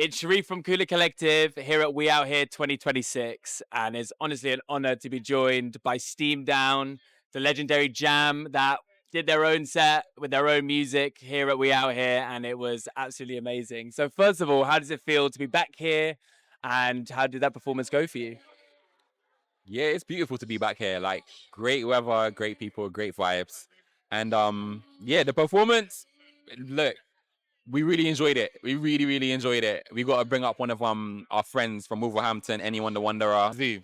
It's Sherief from KULA Collective here at We Out Here 2026, and it's honestly an honor to be joined by Steam Down, the legendary Jam that did their own set with their own music here at We Out Here, and it was absolutely amazing. So first of all, how does it feel to be back here, and how did that performance go for you? Yeah, it's beautiful to be back here. Like great weather, great people, great vibes. And yeah, the performance, look, we really enjoyed it. We really, really enjoyed it. We got to bring up one of our friends from Wolverhampton, Anyone the Wanderer. Zoo.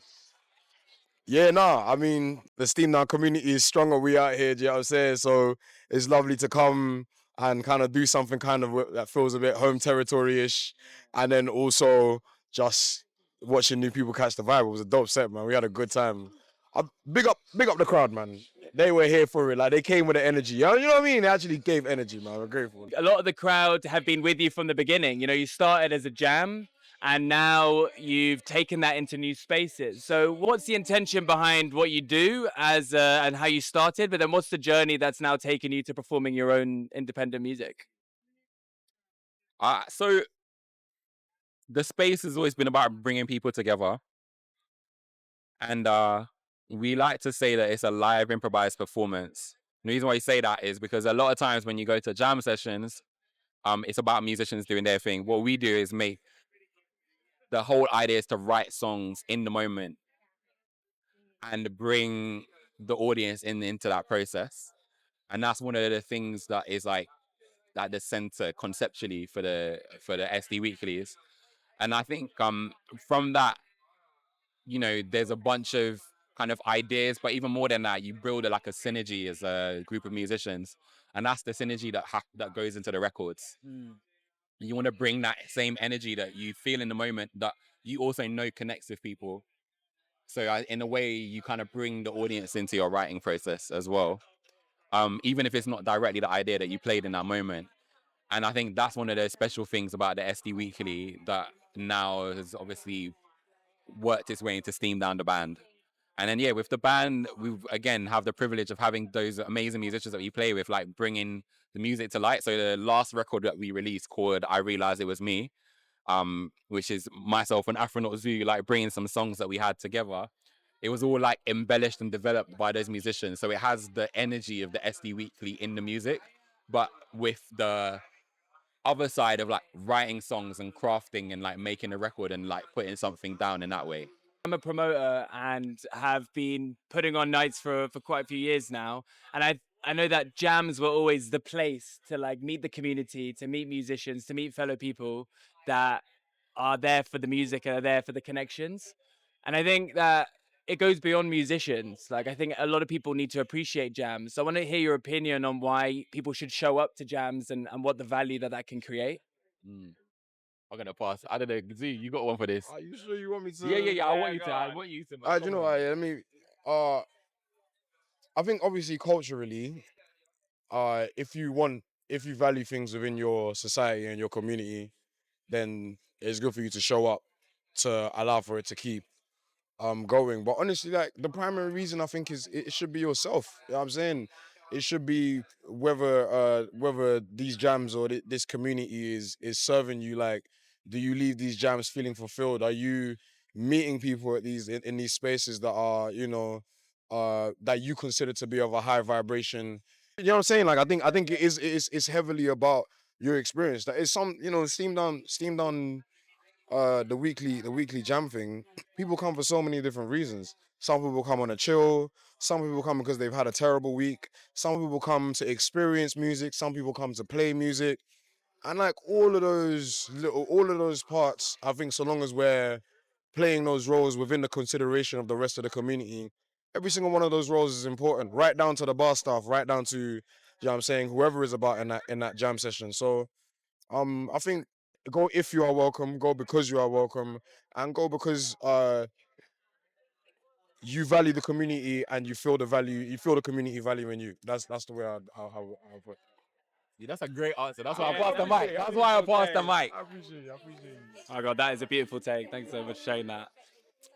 Yeah, nah, I mean, the Steam Now community is stronger. We out here, do you know what I'm saying? So it's lovely to come and kind of do something kind of that feels a bit home territory-ish. And then also just watching new people catch the vibe. It was a dope set, man. We had a good time. Big up the crowd, man. They were here for it. Like, they came with the energy. You know what I mean? They actually gave energy, man. We're grateful. A lot of the crowd have been with you from the beginning. You know, you started as a jam, and now you've taken that into new spaces. So what's the intention behind what you do and how you started, but then what's the journey that's now taken you to performing your own independent music? So the space has always been about bringing people together. And we like to say that it's a live improvised performance. The reason why you say that is because a lot of times when you go to jam sessions, it's about musicians doing their thing. What we do is make the whole idea is to write songs in the moment and bring the audience into that process. And that's one of the things that is like the center conceptually for the SD weeklies. And I think from that, you know, there's a bunch of kind of ideas, but even more than that, you build like a synergy as a group of musicians, and that's the synergy that goes into the records. You want to bring that same energy that you feel in the moment that you also know connects with people. So in a way, you kind of bring the audience into your writing process as well, even if it's not directly the idea that you played in that moment. And I think that's one of the special things about the SD Weekly that now has obviously worked its way into Steam Down the band. And then, yeah, with the band, we again have the privilege of having those amazing musicians that we play with, like bringing the music to light. So the last record that we released called I Realized It Was Me, which is myself and Afro-Jazz and Zu, like bringing some songs that we had together. It was all like embellished and developed by those musicians. So it has the energy of the SD Weekly in the music, but with the other side of like writing songs and crafting and like making a record and like putting something down in that way. I'm a promoter and have been putting on nights for quite a few years now. And I know that jams were always the place to like meet the community, to meet musicians, to meet fellow people that are there for the music and are there for the connections. And I think that it goes beyond musicians. Like, I think a lot of people need to appreciate jams. So I want to hear your opinion on why people should show up to jams and what the value that can create. I'm gonna pass. I don't know. Z, you got one for this? Are you sure you want me to? Yeah. I want you to. I want you to. You know what? Let me. I think obviously culturally, if you value things within your society and your community, then it's good for you to show up to allow for it to keep going. But honestly, like the primary reason I think is it should be yourself. You know what I'm saying? It should be whether these jams or this community is serving you. Like, do you leave these jams feeling fulfilled? Are you meeting people at in these spaces that are, you know, that you consider to be of a high vibration? You know what I'm saying? Like, I think it's heavily about your experience. That is some, you know, steam down the weekly jam thing. People come for so many different reasons. Some people come on a chill, some people come because they've had a terrible week, some people come to experience music, some people come to play music. And like all of those parts, I think so long as we're playing those roles within the consideration of the rest of the community, every single one of those roles is important, right down to the bar staff, right down to, you know what I'm saying, whoever is about in that jam session. So I think go if you are welcome, go because you are welcome, and go because you value the community and you feel the community valuing you. That's the way I'll put it. Yeah, that's a great answer. That's why I passed the mic. That's why I passed the mic. I appreciate you. Oh God, that is a beautiful take. Thanks so much for sharing that.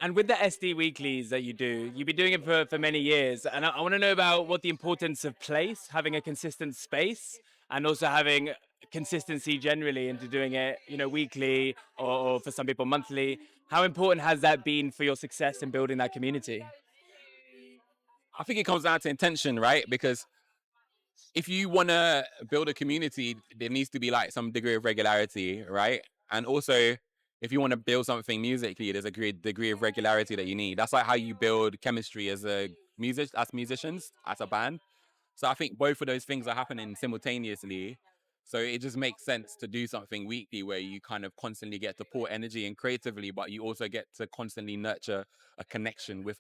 And with the SD weeklies that you do, you've been doing it for many years. And I want to know about what the importance of place, having a consistent space, and also having consistency generally into doing it, weekly or for some people monthly. How important has that been for your success in building that community? I think it comes down to intention, right? Because if you want to build a community, there needs to be like some degree of regularity, right? And also, if you want to build something musically, there's a great degree of regularity that you need. That's like how you build chemistry as musicians, as a band. So I think both of those things are happening simultaneously. So it just makes sense to do something weekly where you kind of constantly get to pour energy in creatively, but you also get to constantly nurture a connection with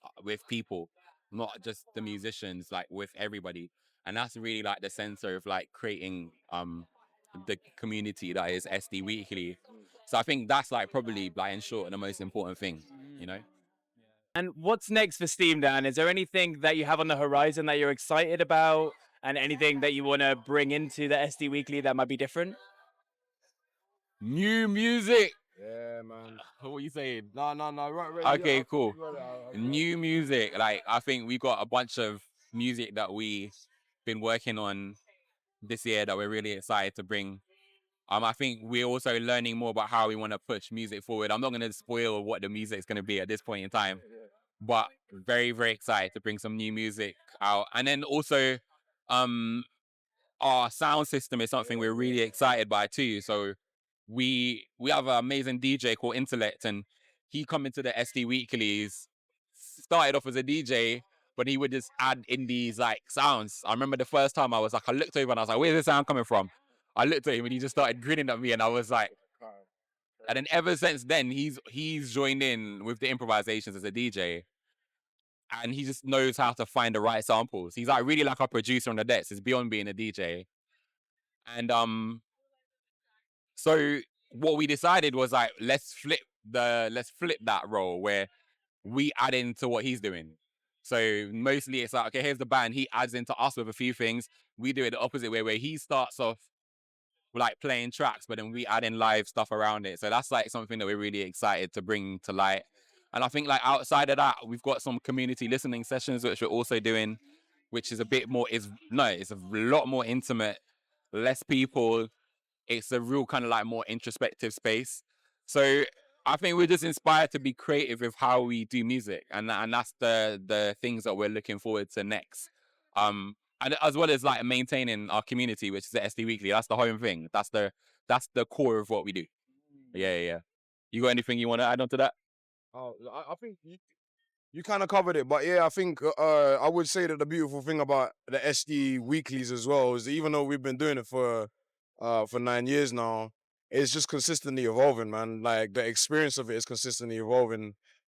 people, not just the musicians, like with everybody. And that's really like the center of like creating the community that is SD Weekly. So I think that's like probably like in short the most important thing, you know. And what's next for Steam, Dan? Is there anything that you have on the horizon that you're excited about, and anything that you want to bring into the SD Weekly that might be different? New music. Yeah, man. What are you saying? No. Right. Okay, cool. New music. Like I think we got a bunch of music that we been working on this year that we're really excited to bring. I think we're also learning more about how we want to push music forward. I'm not going to spoil what the music is going to be at this point in time, but very, very excited to bring some new music out. And then also, our sound system is something we're really excited by too. So we have an amazing DJ called Intellect, and he come into the SD Weeklies, started off as a DJ, but he would just add in these like sounds. I remember the first time I looked over and I was like, where's this sound coming from? I looked at him and he just started grinning at me, and I was like, and then ever since then he's joined in with the improvisations as a DJ, and he just knows how to find the right samples. He's like really like a producer on the decks. It's beyond being a DJ. And so what we decided was like, let's flip that role where we add into what he's doing. So mostly it's like, okay, here's the band. He adds into us with a few things. We do it the opposite way, where he starts off like playing tracks, but then we add in live stuff around it. So that's like something that we're really excited to bring to light. And I think like outside of that, we've got some community listening sessions, which we're also doing, which is it's a lot more intimate, less people. It's a real kind of like more introspective space. So I think we're just inspired to be creative with how we do music, and that's the things that we're looking forward to next. And as well as like maintaining our community, which is the SD Weekly. That's the home thing. That's the core of what we do. Yeah. You got anything you want to add on to that? Oh, I think you kind of covered it, but yeah, I think I would say that the beautiful thing about the SD Weeklies as well is that even though we've been doing it for 9 years now, it's just consistently evolving, man. Like the experience of it is consistently evolving.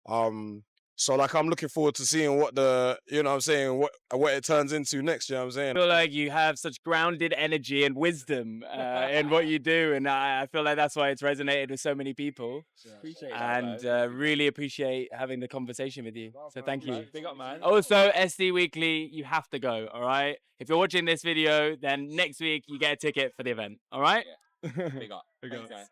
Um, so like I'm looking forward to seeing what what I'm saying, what it turns into next. You know what I'm saying? I feel like you have such grounded energy and wisdom in what you do, and I feel like that's why it's resonated with so many people. Appreciate And really appreciate having the conversation with you. So thank you. Big up, man. Also, SD Weekly, you have to go. All right. If you're watching this video, then next week you get a ticket for the event. All right. Big up. Big up. Thanks, guys.